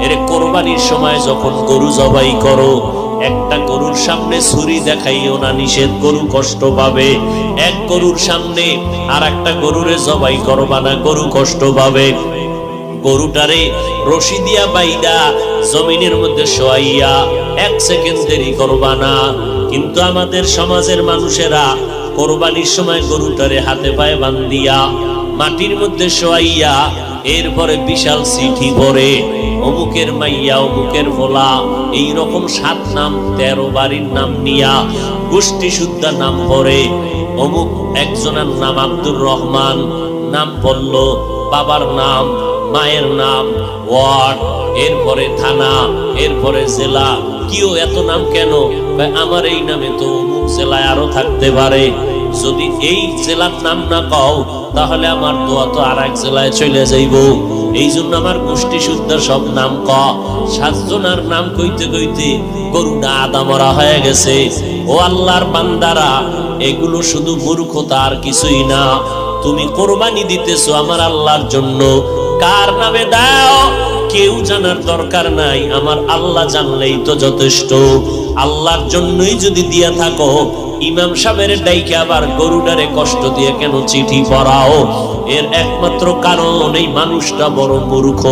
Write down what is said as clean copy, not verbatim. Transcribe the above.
এর কোরবানির সময় যখন গরু জবাই করো, একটা গরুর সামনে ছুরি দেখাইও না, নিষেধ, গরু কষ্ট পাবে। এক গরুর সামনে আর একটা গরুরে জবাই করবা না, গরু কষ্ট পাবে। গরুটারে রশি দিয়া বাইদা জমিনের মধ্যে শোয়াইয়া 1 সেকেন্ড দেরি করবা না। কিন্তু আমাদের সমাজের মানুষেরা কোরবানির সময় গরুটারে হাতে পায়ে বান্ধিয়া মাটির মধ্যে শোয়াইয়া এরপরে বিশাল চিঠি পড়ে, অমুকের মাইয়া, অমুকের ভোলা, এইরকম 7 নাম 13 বাড়ির নাম নিয়া গোষ্ঠী শুদ্ধা নাম পড়ে। অমুক একজনের নাম আব্দুর রহমান, নাম পড়ল, বাবার নাম, মায়ের নাম, ওয়ার্ড, এরপরে থানা, এরপরে জেলা। কিও এত নাম কেন? আমার এই নামে তো অমুক জেলায় আরো থাকতে পারে। যদি এই জেলার নাম না কও তাহলে আমার দোয়া তো আর এক জেলায় চলে যাইব। এই জন্য আমার গোষ্ঠী শুদ্ধ সব নাম ক। 7 জনের নাম কইতে কইতে গরুটা আদা মরা হয়ে গেছে। ও আল্লাহর বান্দারা, এগুলো শুধু মূর্খতা আর কিছুই না। তুমি কোরবানি দিতেছো আমার আল্লাহর জন্য, কার নামে দাও কেউ জানার দরকার নাই, আমার আল্লাহ জানলেই তো যথেষ্ট। আল্লাহর জন্যই যদি দিয়া থাকো, ইমাম সাহেবের ডাইকে আবার গরুটারে কষ্ট দিয়ে কেন চিঠি পড়াও? এর একমাত্র কারণ এই মানুষটা বড় মূর্খ।